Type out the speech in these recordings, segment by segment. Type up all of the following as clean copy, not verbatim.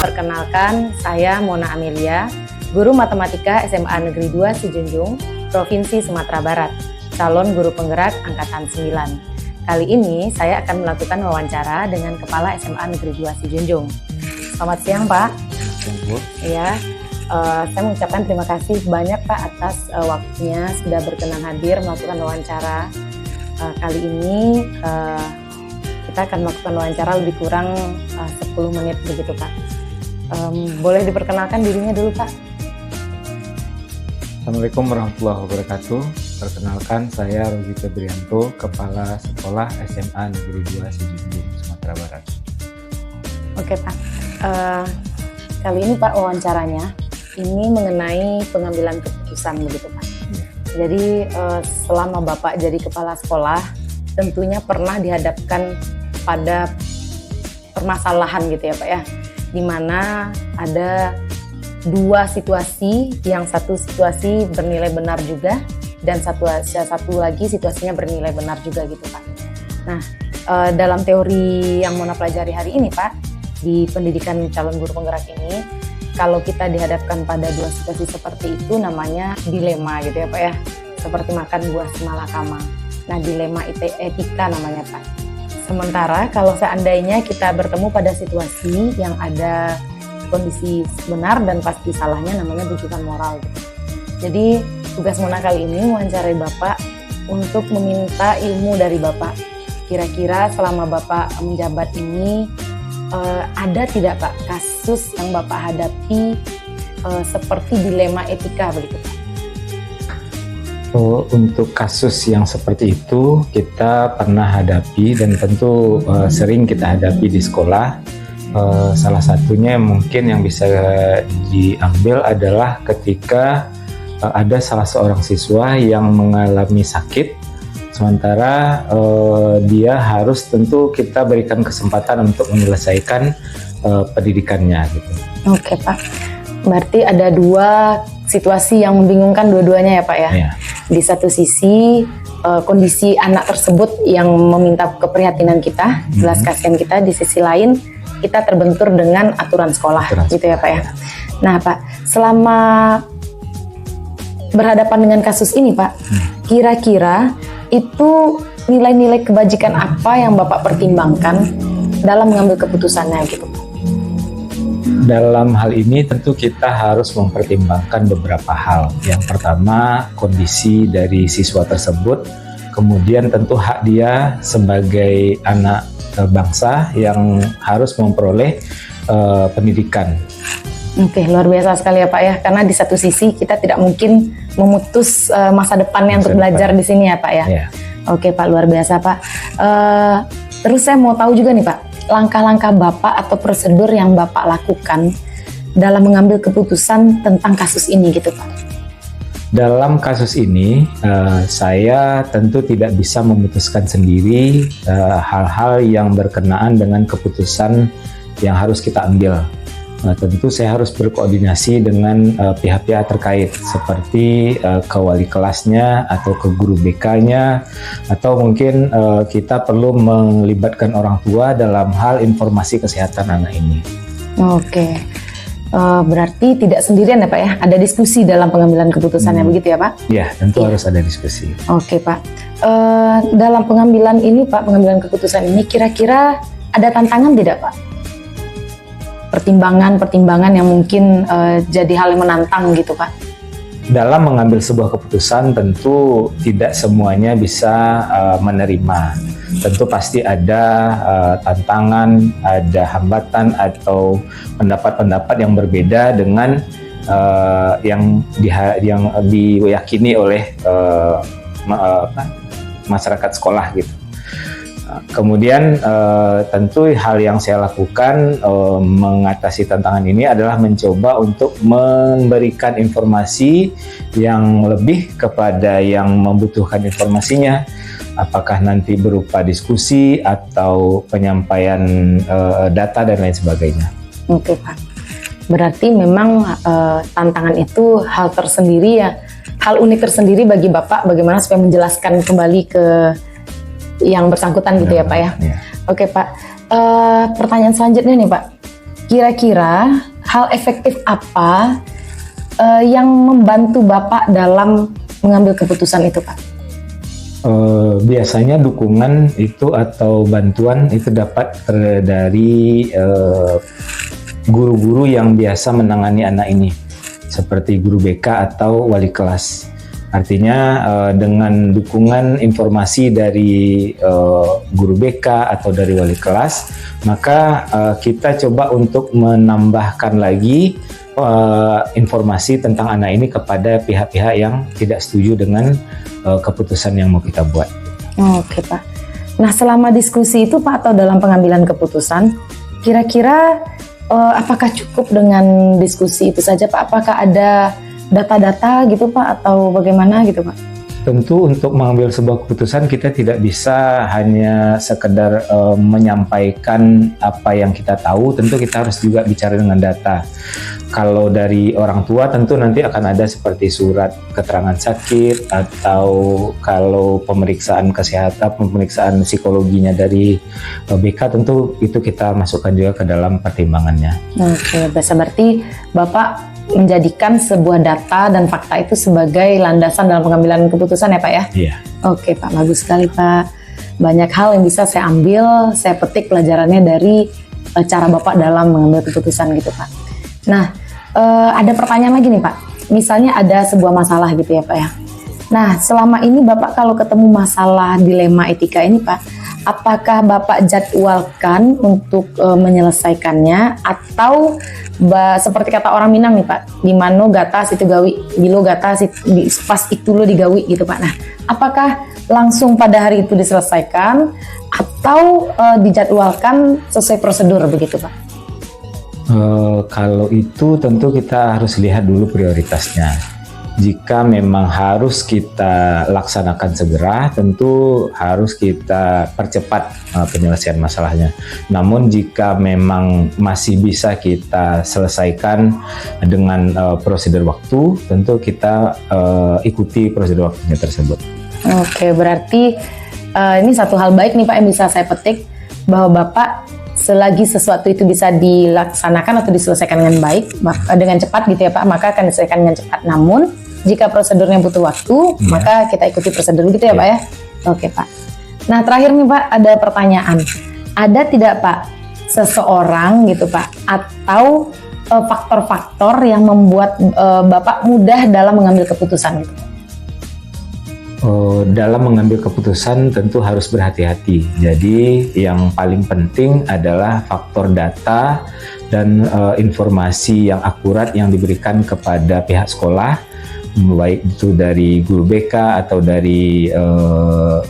Perkenalkan, saya Mona Amelia, Guru Matematika SMA Negeri 2 Sijunjung, Provinsi Sumatera Barat, calon guru penggerak Angkatan 9. Kali ini saya akan melakukan wawancara dengan Kepala SMA Negeri 2 Sijunjung. Selamat siang, Pak. Iya, saya mengucapkan terima kasih banyak, Pak, atas waktunya sudah berkenan hadir melakukan wawancara. Kali ini kita akan melakukan wawancara lebih kurang 10 menit begitu, Pak. Boleh diperkenalkan dirinya dulu, Pak? Assalamualaikum warahmatullahi wabarakatuh. Perkenalkan, saya Rogi Febrianto, Kepala Sekolah SMA Negeri 2 Sijunjung, Sumatera Barat. Oke, Pak. Kali ini, Pak, wawancaranya ini mengenai pengambilan keputusan begitu, Pak. Ya. Jadi selama Bapak jadi kepala sekolah, tentunya pernah dihadapkan pada permasalahan gitu ya, Pak ya, di mana ada dua situasi, yang satu situasi bernilai benar juga dan satu lagi situasinya bernilai benar juga gitu, Pak. Nah, dalam teori yang Mona pelajari hari ini, Pak, di pendidikan calon guru penggerak ini, kalau kita dihadapkan pada dua situasi seperti itu namanya dilema gitu ya, Pak ya, seperti makan buah semalakama. Nah, dilema etika namanya, Pak. Sementara kalau seandainya kita bertemu pada situasi yang ada kondisi benar dan pasti salahnya, namanya rujukan moral. Jadi tugas Mona kali ini mewawancarai Bapak untuk meminta ilmu dari Bapak. Kira-kira selama Bapak menjabat ini ada tidak, Pak, kasus yang Bapak hadapi seperti dilema etika begitu, Pak? Untuk kasus yang seperti itu kita pernah hadapi dan tentu sering kita hadapi di sekolah. Salah satunya mungkin yang bisa diambil adalah ketika ada salah seorang siswa yang mengalami sakit, sementara dia harus tentu kita berikan kesempatan untuk menyelesaikan pendidikannya gitu. Oke, Pak. Berarti ada dua situasi yang membingungkan dua-duanya ya, Pak ya? Ya. Di satu sisi kondisi anak tersebut yang meminta keprihatinan kita, belas kasihan kita. Di sisi lain kita terbentur dengan aturan sekolah, gitu ya, Pak ya. Nah, Pak, selama berhadapan dengan kasus ini, Pak, kira-kira itu nilai-nilai kebajikan apa yang Bapak pertimbangkan dalam mengambil keputusannya gitu, Pak? Dalam hal ini tentu kita harus mempertimbangkan beberapa hal. Yang pertama, kondisi dari siswa tersebut, kemudian tentu hak dia sebagai anak bangsa yang harus memperoleh pendidikan. Oke, luar biasa sekali ya, Pak ya. Karena di satu sisi kita tidak mungkin memutus masa depannya untuk belajar di sini ya, Pak ya. Ya. Oke, Pak, luar biasa, Pak. Terus saya mau tahu juga nih, Pak, langkah-langkah Bapak atau prosedur yang Bapak lakukan dalam mengambil keputusan tentang kasus ini gitu, Pak. Dalam kasus ini, saya tentu tidak bisa memutuskan sendiri hal-hal yang berkenaan dengan keputusan yang harus kita ambil. Tentu saya harus berkoordinasi dengan pihak-pihak terkait seperti ke wali kelasnya atau ke guru BK-nya, atau mungkin kita perlu melibatkan orang tua dalam hal informasi kesehatan anak ini. Oke. Berarti tidak sendirian ya Pak ya, ada diskusi dalam pengambilan keputusannya begitu ya Pak? Ya, tentu harus ada diskusi. Oke Pak, dalam pengambilan ini Pak, pengambilan keputusan ini kira-kira ada tantangan tidak Pak? Pertimbangan yang mungkin jadi hal yang menantang gitu Pak? Dalam mengambil sebuah keputusan tentu tidak semuanya bisa menerima. Tentu pasti ada tantangan, ada hambatan atau pendapat-pendapat yang berbeda dengan yang diyakini oleh masyarakat sekolah gitu. Kemudian tentu hal yang saya lakukan mengatasi tantangan ini adalah mencoba untuk memberikan informasi yang lebih kepada yang membutuhkan informasinya, apakah nanti berupa diskusi atau penyampaian data dan lain sebagainya. Oke Pak, berarti memang tantangan itu hal tersendiri ya, hal unik tersendiri bagi Bapak bagaimana supaya menjelaskan kembali ke yang bersangkutan gitu ya Pak ya. Oke Pak, pertanyaan selanjutnya nih Pak, kira-kira hal efektif apa yang membantu Bapak dalam mengambil keputusan itu Pak? Biasanya dukungan itu atau bantuan itu dapat dari guru-guru yang biasa menangani anak ini, seperti guru BK atau wali kelas. Artinya dengan dukungan informasi dari guru BK atau dari wali kelas, maka kita coba untuk menambahkan lagi informasi tentang anak ini kepada pihak-pihak yang tidak setuju dengan keputusan yang mau kita buat. Oke Pak. Nah selama diskusi itu Pak atau dalam pengambilan keputusan, kira-kira apakah cukup dengan diskusi itu saja Pak? Apakah ada data-data gitu Pak atau bagaimana gitu Pak? Tentu untuk mengambil sebuah keputusan kita tidak bisa hanya sekedar menyampaikan apa yang kita tahu, tentu kita harus juga bicara dengan data. Kalau dari orang tua tentu nanti akan ada seperti surat keterangan sakit, atau kalau pemeriksaan kesehatan, pemeriksaan psikologinya dari BK, tentu itu kita masukkan juga ke dalam pertimbangannya. Oke, berarti Bapak menjadikan sebuah data dan fakta itu sebagai landasan dalam pengambilan keputusan ya Pak ya? Iya. Oke Pak, bagus sekali Pak. Banyak hal yang bisa saya ambil, saya petik pelajarannya dari cara Bapak dalam mengambil keputusan gitu Pak. Nah, ada pertanyaan lagi nih Pak. Misalnya ada sebuah masalah gitu ya Pak ya. Nah, selama ini Bapak kalau ketemu masalah dilema etika ini Pak, apakah Bapak jadwalkan untuk menyelesaikannya, atau seperti kata orang Minang nih Pak, di mano gata situ gawi, bilo gata pas itu lo digawi gitu Pak. Nah, apakah langsung pada hari itu diselesaikan atau dijadwalkan sesuai prosedur begitu Pak? Kalau itu tentu kita harus lihat dulu prioritasnya. Jika memang harus kita laksanakan segera, tentu harus kita percepat penyelesaian masalahnya. Namun jika memang masih bisa kita selesaikan dengan prosedur waktu, tentu kita ikuti prosedur waktunya tersebut. Oke, berarti ini satu hal baik nih Pak yang bisa saya petik, bahwa Bapak selagi sesuatu itu bisa dilaksanakan atau diselesaikan dengan baik, dengan cepat gitu ya Pak, maka akan diselesaikan dengan cepat. Namun jika prosedurnya butuh waktu, maka kita ikuti prosedur gitu ya Pak ya. Oke Pak. Nah terakhir nih Pak, ada pertanyaan. Ada tidak Pak seseorang gitu Pak, atau faktor-faktor yang membuat Bapak mudah dalam mengambil keputusan gitu? Dalam mengambil keputusan tentu harus berhati-hati. Jadi yang paling penting adalah faktor data dan informasi yang akurat yang diberikan kepada pihak sekolah, baik itu dari guru BK atau dari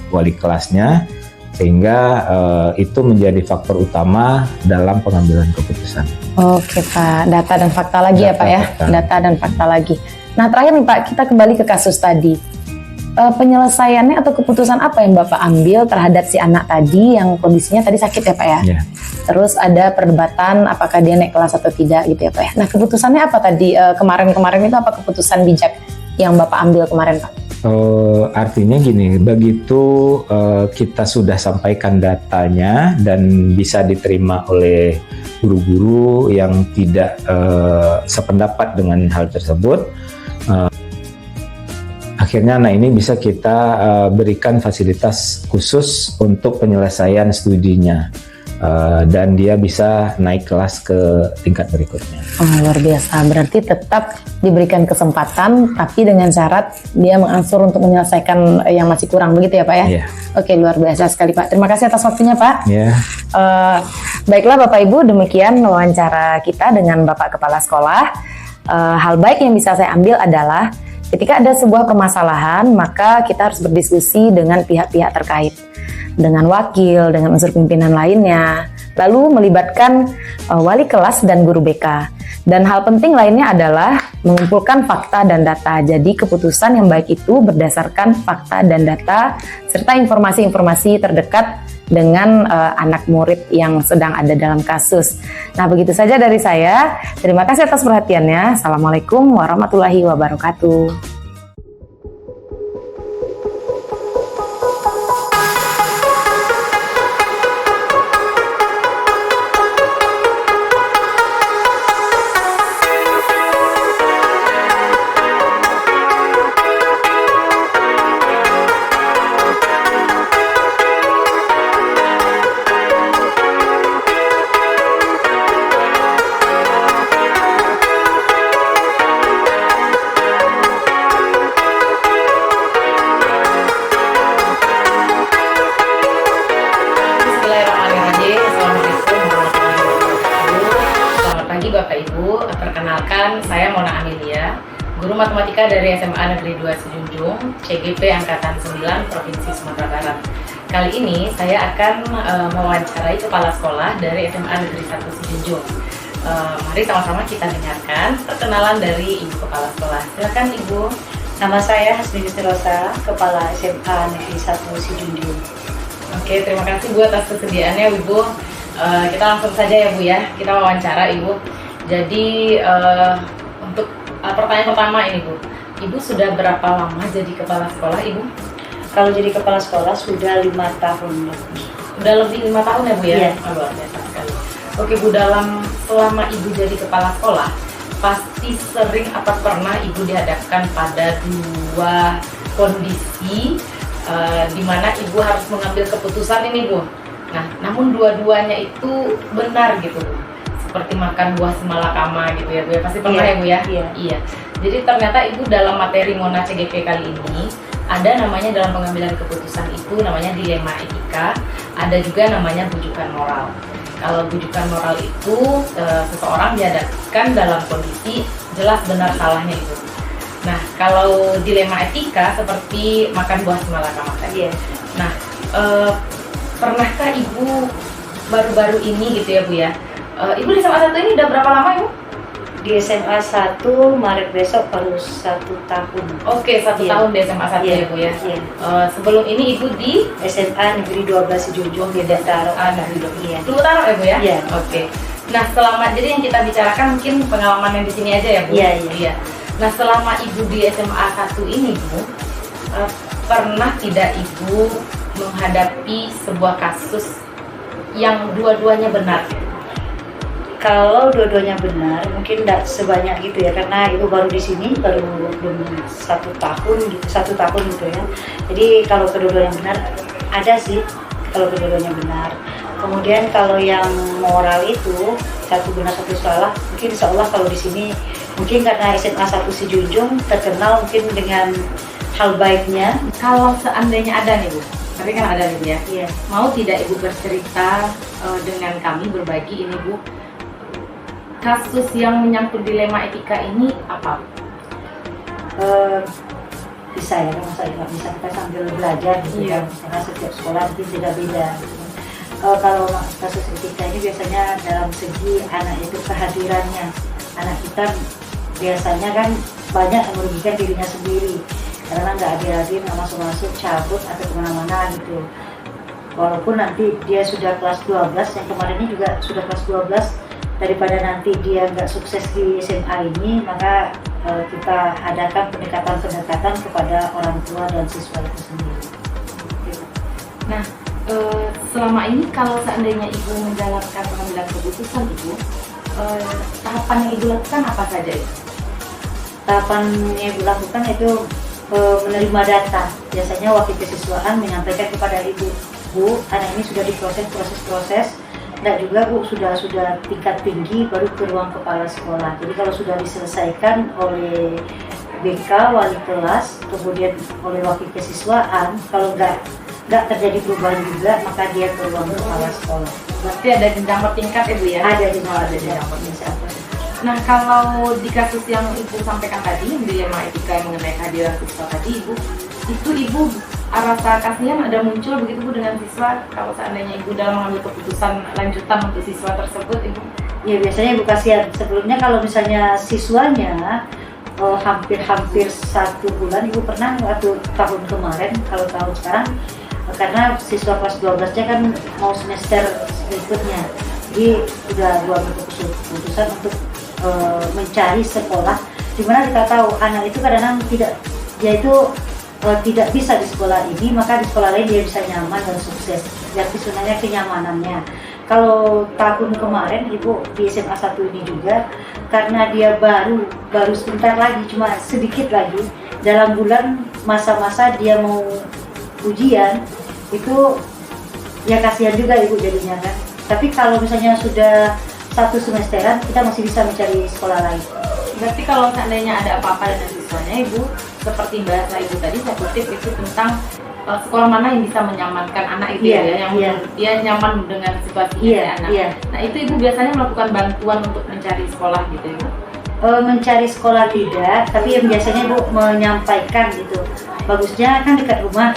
wali kelasnya, sehingga itu menjadi faktor utama dalam pengambilan keputusan. Oke Pak, data dan fakta lagi ya Pak ya, data dan fakta lagi. Nah terakhir nih Pak, kita kembali ke kasus tadi. Penyelesaiannya atau keputusan apa yang Bapak ambil terhadap si anak tadi yang kondisinya tadi sakit ya Pak ya? Yeah. Terus ada perdebatan apakah dia naik kelas atau tidak gitu ya Pak ya. Nah keputusannya apa tadi kemarin-kemarin itu, apa keputusan bijak yang Bapak ambil kemarin Pak? Artinya gini, begitu kita sudah sampaikan datanya dan bisa diterima oleh guru-guru yang tidak sependapat dengan hal tersebut, akhirnya anak ini bisa kita berikan fasilitas khusus untuk penyelesaian studinya. Dan dia bisa naik kelas ke tingkat berikutnya. Oh, luar biasa. Berarti tetap diberikan kesempatan, tapi dengan syarat dia mengangsur untuk menyelesaikan yang masih kurang, begitu ya Pak ya? Iya. Oke, luar biasa sekali Pak. Terima kasih atas waktunya Pak. Iya. Baiklah Bapak Ibu, demikian wawancara kita dengan Bapak Kepala Sekolah. Hal baik yang bisa saya ambil adalah ketika ada sebuah permasalahan, maka kita harus berdiskusi dengan pihak-pihak terkait, dengan wakil, dengan unsur pimpinan lainnya, lalu melibatkan wali kelas dan guru BK. Dan hal penting lainnya adalah mengumpulkan fakta dan data. Jadi keputusan yang baik itu berdasarkan fakta dan data serta informasi-informasi terdekat dengan anak murid yang sedang ada dalam kasus. Nah, begitu saja dari saya. Terima kasih atas perhatiannya. Assalamualaikum warahmatullahi wabarakatuh. Bapak Ibu, perkenalkan saya Mona Amelia, guru matematika dari SMA Negeri 2 Sijunjung, CGP Angkatan 9, Provinsi Sumatera Barat. Kali ini saya akan mewawancarai kepala sekolah dari SMA Negeri 1 Sijunjung. Mari sama-sama kita dengarkan perkenalan dari Ibu Kepala Sekolah. Silakan Ibu. Nama saya Hasmi Rosa, Kepala SMA Negeri 1 Sijunjung. Oke, terima kasih Bu atas kesediaannya Ibu. Kita langsung saja ya Bu ya, kita wawancara Ibu. Jadi untuk pertanyaan pertama ini Bu, Ibu sudah berapa lama jadi kepala sekolah Ibu? Kalau jadi kepala sekolah sudah 5 tahun lebih. Udah lebih 5 tahun ya Bu ya? Iya. Luar biasa sekali. Oke Bu, selama Ibu jadi kepala sekolah, pasti sering atau pernah Ibu dihadapkan pada dua kondisi di mana Ibu harus mengambil keputusan ini Bu. Nah, namun dua-duanya itu benar gitu Bu. Seperti makan buah semalakama gitu ya Bu ya, pasti pernah ya Bu ya? Iya. Jadi ternyata Ibu dalam materi Mona CGP kali ini ada namanya dalam pengambilan keputusan itu namanya dilema etika, ada juga namanya bujukan moral. Kalau bujukan moral itu seseorang dihadapkan dalam kondisi jelas benar salahnya itu. Nah, kalau dilema etika seperti makan buah semalakama tadi. Nah, pernahkah Ibu baru-baru ini gitu ya Bu ya? Ibu di SMA 1 ini udah berapa lama Ibu? Di SMA 1 Maret besok baru 1 tahun. Oke, 1 tahun di SMA 1 ya Bu ya? Iya. Sebelum ini Ibu di SMA Negeri 12 Sijunjung di Taro. Iya. Dulu Taro ya Bu ya? Iya. Oke. Nah, jadi yang kita bicarakan mungkin pengalaman yang di sini aja ya Bu? Iya. Nah, selama Ibu di SMA 1 ini Bu, pernah tidak Ibu menghadapi sebuah kasus yang dua-duanya benar? Kalau dua-duanya benar, mungkin tidak sebanyak gitu ya, karena Ibu baru di sini baru belum 1 tahun gitu ya. Jadi kalau kedua-duanya benar, ada sih kalau kedua-duanya benar. Kemudian kalau yang moral itu satu benar satu salah, mungkin insya Allah kalau di sini mungkin karena SMA 1 Sijunjung terkenal mungkin dengan hal baiknya. Kalau seandainya ada nih Bu, tapi kan ada nih Bu ya. Iya. Mau tidak Ibu bercerita dengan kami berbagi ini Bu? Kasus yang menyangkut dilema etika ini apa? Bisa ya, masa nggak bisa kita sambil belajar gitu kan, karena setiap sekolah mungkin beda-beda gitu. Kalau kasus etika ini biasanya dalam segi anak itu kehadirannya, anak kita biasanya kan banyak yang merugikan dirinya sendiri karena nggak hadir nggak masuk cabut atau kemana-mana gitu. Walaupun nanti dia sudah kelas 12, yang kemarin ini juga sudah kelas 12, daripada nanti dia nggak sukses di SMA ini, maka kita adakan pendekatan-pendekatan kepada orang tua dan siswa itu sendiri. Nah, selama ini kalau seandainya Ibu menjalankan pengambilan keputusan Ibu, tahapan yang Ibu lakukan apa saja Ibu? Tahapan yang Ibu lakukan itu menerima data. Biasanya wakil kesiswaan menyampaikan kepada Ibu, Bu, anak ini sudah diproses proses, dan juga Bu sudah tingkat tinggi baru ke ruang kepala sekolah. Jadi kalau sudah diselesaikan oleh BK wali kelas, kemudian oleh wakil kesiswaan, kalau nggak terjadi perubahan juga, maka dia ke ruang kepala sekolah. Berarti ada jenjang bertingkat Ibu ya? Ada jenjang bertingkat. Nah, kalau di kasus yang Ibu sampaikan tadi, dilema etika yang mengenai kehadiran siswa tadi, Ibu rasa kasihan ada muncul begitu Bu dengan siswa kalau seandainya Ibu dalam mengambil keputusan lanjutan untuk siswa tersebut Ibu? Ya biasanya Ibu kasihan. Sebelumnya kalau misalnya siswanya hampir 1 bulan, Ibu pernah waktu tahun kemarin, kalau tahun sekarang karena siswa kelas 12-nya kan mau semester berikutnya, jadi sudah buat keputusan untuk mencari sekolah di mana kita tahu anak itu kadang-kadang tidak bisa di sekolah ini, maka di sekolah lain dia bisa nyaman dan sukses. Jadi sebenarnya kenyamanannya. Kalau tahun kemarin Ibu di SMA 1 ini juga, karena dia baru sebentar lagi, cuma sedikit lagi dalam bulan masa-masa dia mau ujian, itu ya kasihan juga Ibu jadinya kan. Tapi kalau misalnya sudah 1 semesteran, kita masih bisa mencari sekolah lain. Berarti kalau seandainya ada apa-apa dengan siswanya Ibu, seperti bahasa Ibu tadi, saya kutip itu tentang sekolah mana yang bisa menyamankan anak itu yang dia nyaman dengan situasi anak. Nah itu Ibu biasanya melakukan bantuan untuk mencari sekolah gitu Ibu? Mencari sekolah tidak, tapi yang biasanya Ibu menyampaikan gitu. Bagusnya kan dekat rumah,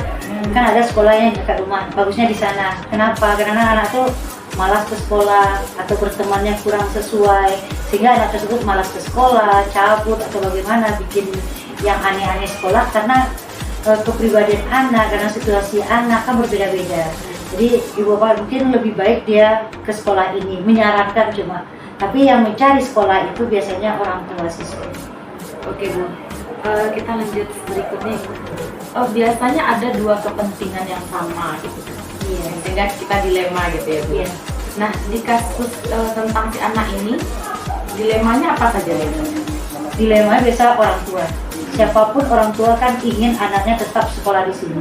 kan ada sekolah yang dekat rumah, bagusnya di sana. Kenapa? Karena anak tuh malas ke sekolah atau bertemannya kurang sesuai, sehingga anak tersebut malas ke sekolah, cabut atau bagaimana, bikin yang aneh-aneh sekolah karena kepribadian anak, karena situasi anak kan berbeda-beda. Jadi Ibu Bapak mungkin lebih baik dia ke sekolah ini, menyarankan cuma, tapi yang mencari sekolah itu biasanya orang tua siswa. Oke Bu, kita lanjut berikutnya. Biasanya ada 2 kepentingan yang sama gitu. Iya. Sehingga kita dilema gitu ya Bu. Iya. Nah di kasus tentang si anak ini, dilemanya apa saja ya? Dilema biasa orang tua. Siapapun orang tua kan ingin anaknya tetap sekolah di sini.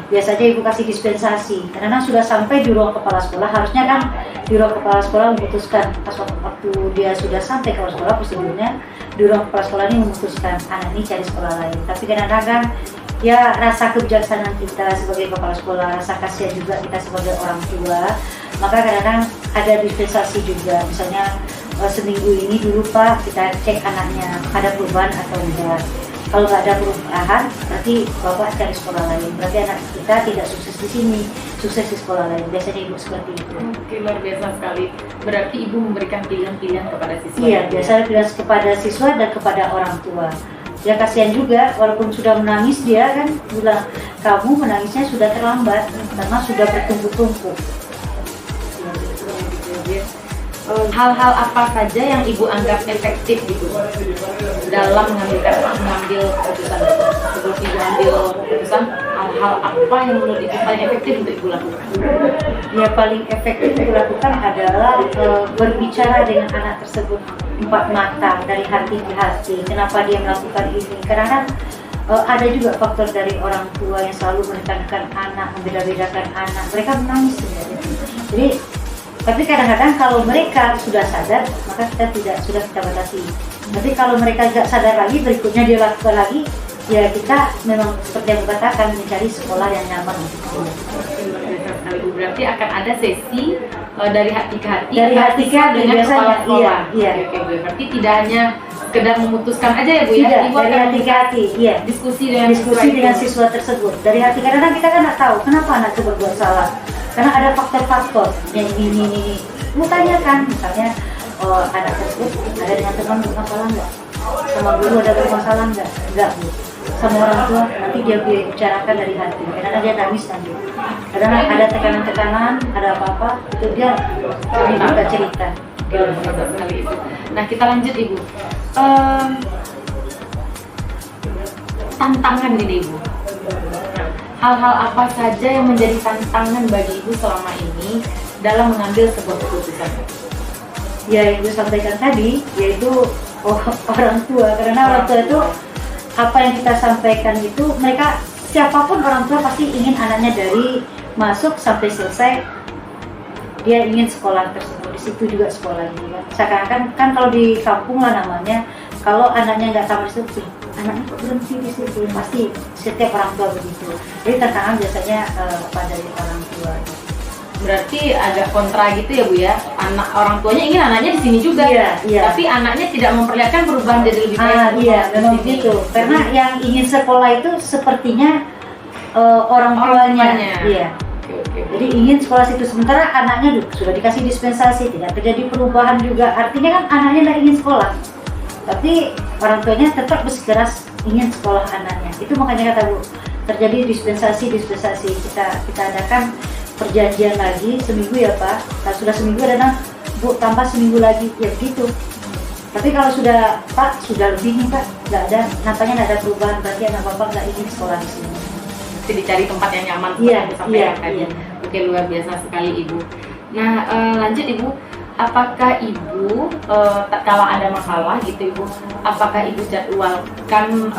Biasanya Ibu kasih dispensasi. Karena sudah sampai di ruang kepala sekolah, harusnya kan di ruang kepala sekolah memutuskan pas waktu dia sudah sampai ke ruang sekolah, prosedurnya di ruang kepala sekolah ini memutuskan anak ini cari sekolah lain. Tapi kadang-kadang ya rasa kebijaksanaan kita sebagai kepala sekolah, rasa kasihan juga kita sebagai orang tua, maka kadang-kadang ada dispensasi juga. Misalnya seminggu ini dulu Pak kita cek anaknya ada perubahan atau enggak. Kalau nggak ada perubahan, berarti Bapak cari sekolah lain. Berarti anak kita tidak sukses di sini, sukses di sekolah lain. Biasanya Ibu seperti itu. Oke, luar biasa sekali. Berarti Ibu memberikan pilihan-pilihan kepada siswa. Iya, biasanya pilihan kepada siswa dan kepada orang tua. Ya kasihan juga, walaupun sudah menangis dia kan bilang, kamu menangisnya sudah terlambat karena sudah bertumpuk-tumpuk. Hal-hal apa saja yang Ibu anggap efektif gitu dalam mengambil keputusan sebelum Ibu ambil keputusan, hal-hal apa yang menurut Ibu paling efektif untuk Ibu lakukan? Ya paling efektif Ibu lakukan adalah berbicara dengan anak tersebut 4 mata, dari hati ke hati. Kenapa dia melakukan ini? Karena ada juga faktor dari orang tua yang selalu menekankan anak, membeda-bedakan anak. Mereka menangis sebenarnya. Jadi tapi kadang-kadang kalau mereka sudah sadar, maka kita sudah kita batasi. Tapi kalau mereka tidak sadar lagi, berikutnya dia lakukan lagi, ya kita memang seperti yang katakan mencari sekolah yang nyaman. Berarti akan ada sesi dari hati ke hati. Dari hati ke hati dengan kepala sekolah. Iya. Oke, berarti tidak hanya sekedar memutuskan aja ya Bu ya. Tidak, Ibu dari akan hati ke hati. Iya. Diskusi dengan siswa tersebut. Dari hati, karena kita kan nggak tahu kenapa anak itu berbuat salah. Karena ada faktor-faktor yang ini. Mau tanyakan, misalnya anak tersebut ada dengan teman bermasalah nggak? Sama guru ada bermasalah nggak? Enggak Bu. Sama orang tua nanti dia bicarakan dari hati. Karena dia nangis nanti. Kadang ada tekanan-tekanan, ada apa-apa, itu dia juga cerita. Nah kita lanjut Ibu. tantangan ini Ibu. Hal-hal apa saja yang menjadi tantangan bagi Ibu selama ini dalam mengambil sebuah keputusan? Ya Ibu sampaikan tadi, yaitu orang tua. Karena orang tua itu apa yang kita sampaikan itu, mereka siapapun orang tua pasti ingin anaknya dari masuk sampai selesai dia ingin sekolah tersebut, di situ juga sekolah gitu kan. Seakan-akan kan kalau di kampung lah namanya, kalau anaknya nggak tamat itu, anaknya kok berhenti di situ, pasti setiap orang tua begitu. Jadi tantangan biasanya dari orang tua. Berarti agak kontra gitu ya Bu ya, anak orang tuanya ingin anaknya di sini juga, iya. Tapi anaknya tidak memperlihatkan perubahan jadi lebih baik. Iya, memang begitu. Karena yang ingin sekolah itu sepertinya orang tuanya. Iya. Oke. Jadi ingin sekolah situ, sementara anaknya sudah dikasih dispensasi, tidak terjadi perubahan juga. Artinya kan anaknya tidak ingin sekolah, tapi orang tuanya tetap bersikeras ingin sekolah anaknya. Itu makanya kata Bu, terjadi dispensasi. Kita adakan perjanjian lagi seminggu ya Pak. Kalau sudah seminggu ada Bu tambah seminggu lagi, ya begitu. Tapi kalau sudah Pak sudah lebih nih Pak, nggak ada, nampaknya nggak ada perubahan, berarti anak Bapak nggak ingin sekolah di sini. Jadi dicari tempat yang nyaman. Iya. Oke, luar biasa sekali Ibu. Nah, lanjut Ibu, apakah Ibu kalau ada masalah gitu Ibu, apakah Ibu jadwalkan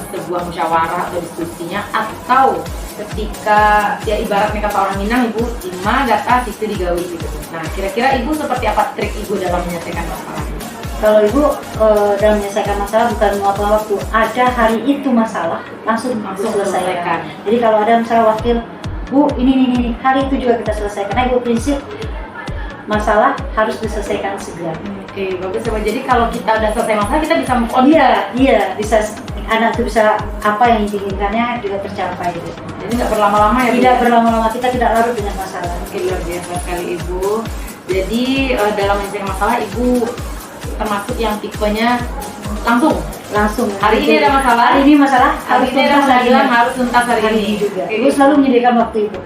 sebuah musyawarah atau diskusinya, atau ketika ya ibaratnya kata orang Minang Ibu, ima data situ digawi gitu. Nah, kira-kira Ibu seperti apa trik Ibu dalam menyelesaikan masalah ini? Kalau Ibu dalam menyelesaikan masalah bukan mengapa waktu, ada hari itu masalah langsung selesaikan. Jadi kalau ada misalnya wakil, Bu ini hari itu juga kita selesaikan. Karena Ibu prinsip masalah harus diselesaikan segera. Oke, bagus Ibu. Jadi kalau kita udah selesai masalah kita bisa move on. Iya, bisa anak itu bisa apa yang diinginkannya juga tercapai gitu. Jadi nggak berlama-lama ya? Tidak berlama-lama, kita tidak larut dengan masalah. Oke, luar biasa sekali Ibu. Jadi dalam menyelesaikan masalah Ibu termasuk yang tipenya langsung hari ini ada masalah, hari ini masalah hari ini ada masalah, harus tuntas hari ini juga. Ibu selalu menyediakan waktu itu.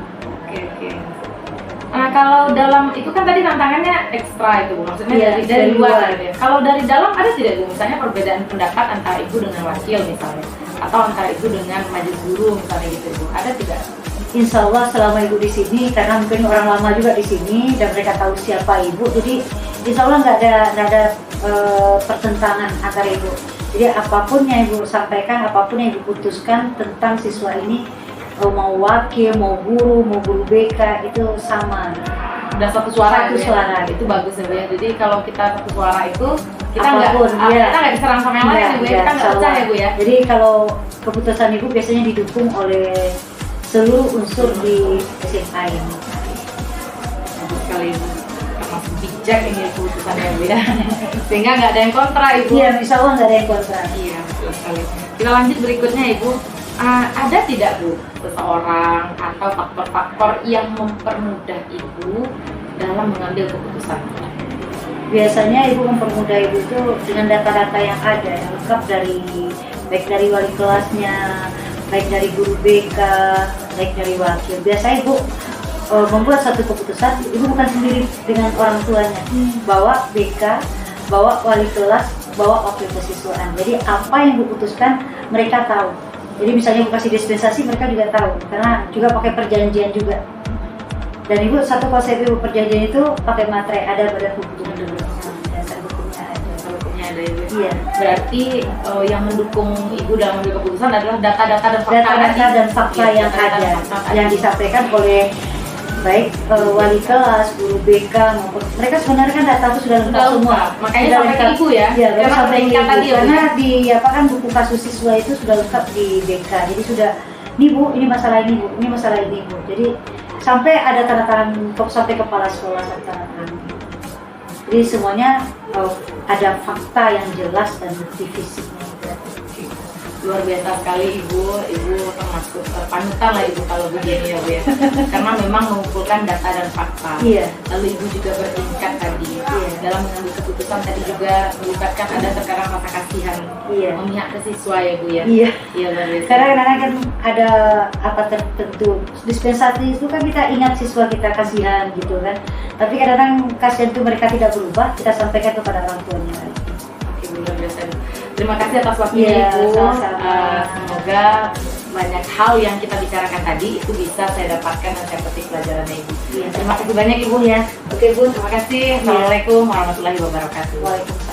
Oke. Nah, kalau dalam itu kan tadi tantangannya ekstra itu Bu, maksudnya dari luar gitu ya. Kalau dari dalam ada tidak Bu, misalnya perbedaan pendapat antara Ibu dengan wakil misalnya, atau antara Ibu dengan majelis guru misalnya gitu Bu, ada tidak? Insya Allah selama Ibu di sini, karena mungkin orang lama juga di sini dan mereka tahu siapa Ibu, jadi Insya Allah nggak ada pertentangan antara Ibu. Jadi apapun yang Ibu sampaikan, apapun yang Ibu putuskan tentang siswa ini, mau wakil, mau guru BK itu sama. Udah satu suara. Suara. Itu bagus ya Bu ya. Jadi kalau kita satu suara itu kita nggak diserang sama yang lain Bu ya. Kita nggak pecah ya Bu ya. Jadi kalau keputusan Ibu biasanya didukung oleh seluruh unsur di SMA ini. Bagus sekali Ibu. Termasuk bijak ini keputusannya Bu ya. Sehingga nggak ada yang kontra Ibu. Iya, insya Allah nggak ada yang kontra. Iya, betul sekali. Kita lanjut berikutnya Ibu. Ada tidak Bu seseorang atau faktor-faktor yang mempermudah Ibu dalam mengambil keputusan? Biasanya Ibu mempermudah Ibu itu dengan data-data yang ada, yang lengkap baik dari wali kelasnya, baik dari guru BK, baik dari wakil. Biasanya Ibu membuat satu keputusan, Ibu bukan sendiri dengan orang tuanya, bawa BK, bawa wali kelas, bawa wakil kesiswaan. Jadi apa yang Ibu putuskan mereka tahu. Jadi misalnya Ibu kasih dispensasi, mereka juga tahu, karena juga pakai perjanjian juga. Dan Ibu satu konsep Ibu perjanjian itu pakai materai, ada badan hukum dulu. Dasar hukumnya ada Ibu. Iya. Berarti yang mendukung Ibu dalam mengambil keputusan adalah data-data dan fakta yang ada, yang disampaikan oleh baik wali kelas, guru BK maupun mereka sebenarnya kan data itu sudah lengkap semua. Makanya sampai ke Ibu ya. Iya, sampai ke Ibu. Karena ya? di apa kan buku kasus siswa itu sudah lengkap di BK. Jadi sudah, nih Bu, ini masalah ini Bu, ini masalah ini Bu. Jadi sampai ada tanda tangan sampai kepala sekolah tanda tangan. Jadi semuanya ada fakta yang jelas dan bukti fisiknya. Luar biasa sekali Ibu termasuk panutan lah Ibu kalau begini ya Bu ya. Karena memang mengumpulkan data dan fakta. Iya. Lalu Ibu juga bertingkat tadi dalam mengambil keputusan, tadi juga melibatkan ada terkadang rasa kasihan memihak ke siswa ya Bu ya. Iya. Luar biasa. Karena kadang-kadang kan ada apa tertentu dispensasi itu kan kita ingat siswa kita kasihan gitu kan. Tapi kadang-kadang kasihan itu mereka tidak berubah, kita sampaikan kepada orang tuanya. Oke, luar biasa. Terima kasih atas waktunya Iya, Ibu. sama-sama. Semoga banyak hal yang kita bicarakan tadi itu bisa saya dapatkan dan saya petik pelajarannya Ibu. Iya. Terima kasih banyak Ibu ya. Oke Bun. Terima kasih. Assalamualaikum warahmatullahi wabarakatuh. Waalaikumsalam.